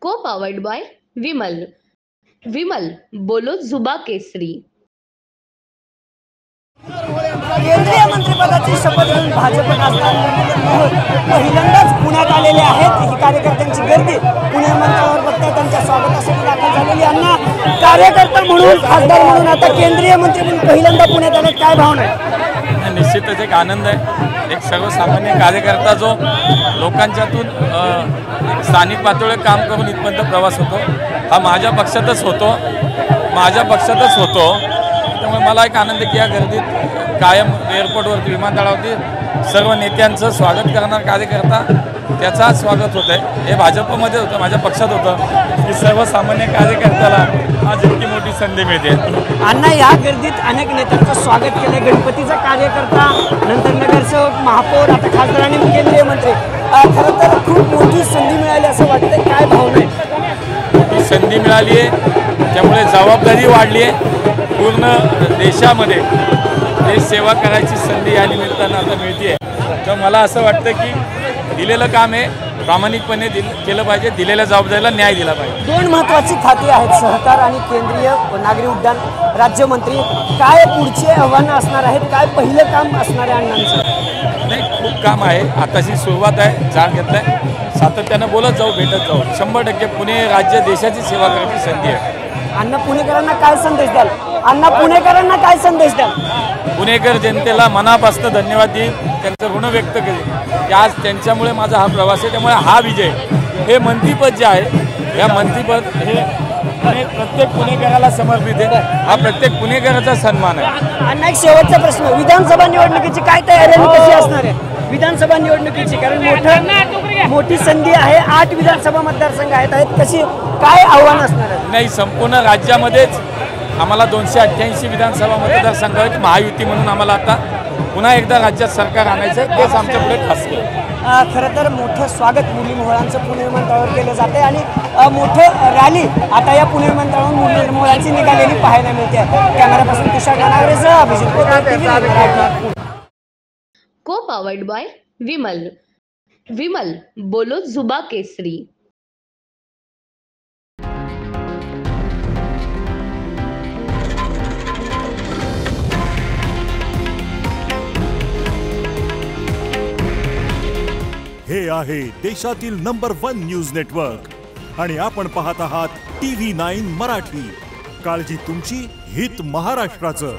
को powered by Vimal. Vimal बोलो जुबा केसरी। केंद्रीय मंत्रिपदाची शपथ घेऊन भाजप खासदार पहिल्यांदाच पुण्यात आलेले आहेत। ही कार्यकर्त्यांची गर्दी पुणे विमानतळावर बघताय, त्यांच्या स्वागतासाठी दाखल झालेली यांना कार्यकर्ता म्हणून खासदार म्हणून आता केंद्रीय मंत्री म्हणून पहिल्यांदा पुण्यात आले, काय भावना आहे? निश्चितच एक आनंद आहे। एक सर्वसामान्य कार्यकर्ता जो लोकांच्यातून स्थानिक पातळीवर काम करून इथपर्यंत प्रवास होतो, हा माझ्या पक्षातच होतो त्यामुळे मला एक आनंद की या गर्दीत कायम एअरपोर्टवरती विमानतळावरती सर्व नेत्यांचं स्वागत करणारा कार्यकर्ता त्याचा स्वागत होत आहे। हे भाजपमध्ये होतं, माझ्या पक्षात होतं की सर्वसामान्य कार्यकर्त्याला आज इतकी मोठी संधी मिळते। अण्णा या गर्दीत अनेक नेत्यांचं स्वागत केलं, गणपतीचा कार्यकर्ता, नंतर नगरसेवक, महापौर, आता खासदार आणि केंद्रीय मंत्री। खरं तर खूप मोठी संधी मिळाली असं वाटतं, काय भावना आहे? मोठी संधी मिळाली आहे, त्यामुळे जबाबदारी वाढली आहे। पूर्ण देशामध्ये देश सेवा करायची संधी या निमित्तानं आता मिळते। तर मला असं वाटतं की दिलेलं काम हे प्रामाणिकपणे केलं पाहिजे, दिलेल्या जबाबदारीला न्याय दिला पाहिजे। दोन महत्त्वाची खाती आहेत, सहकार आणि केंद्रीय नागरी उड्डाण राज्यमंत्री। काय पुढचे आव्हानं असणार आहेत, काय पहिलं काम असणार आहे अण्णांचं? नाही, खूप काम आहे, आताशी सुरुवात आहे, जाण घेतलाय, सातत्यानं बोलत जाऊ, भेटत जाऊ। 100% पुणे राज्य देशाची सेवा करायची संधी आहे। अण्णा पुणेकरांना काय संदेश द्याल? पुणेकरांना काय संदेश द्याल? पुणेकर जनतेला मनापासून धन्यवाद देईल, त्यांचं ऋण व्यक्त केले की आज त्यांच्यामुळे माझा हा प्रवास आहे। त्यामुळे हा विजय, हे मंत्रिपद जे आहे, या मंत्रिपद हे प्रत्येक पुणेकराला समर्पित आहे, हा प्रत्येक पुणेकराचा सन्मान आहे। अण्णा एक शेवटचा प्रश्न, विधानसभा निवडणुकीची काय तयारी कशी असणार आहे? विधानसभा निवडणुकीची, कारण मोठी संधी आहे, 8 विधानसभा मतदारसंघ आहेत, कशी काय आव्हान असणार आहे? नाही, संपूर्ण राज्यामध्येच आम्हाला 288 विधानसभा मतदारसंघ आहेत। महायुती म्हणून आम्हाला आता पुन्हा एकदा राज्यात सरकार आणायचं, तेच आमच्या पुढे खास केलं। खरं तर मोठं स्वागत मुली मोहळांचं पुणे विमानतळावर केलं जाते आणि मोठं रॅली आता या पुणे विमानतळावरून मुली मोहळांची निघालेली पाहायला मिळते। कॅमेरापासून तुषार गानावरेसह अभिजित को पावर्ड बाय विमल। विमल बोलो जुबा केसरी। हे आहे देशातील नंबर 1 न्यूज नेटवर्क आणि आपण पाहत आहात TV9 मराठी। काळजी तुमची, हित महाराष्ट्राचं।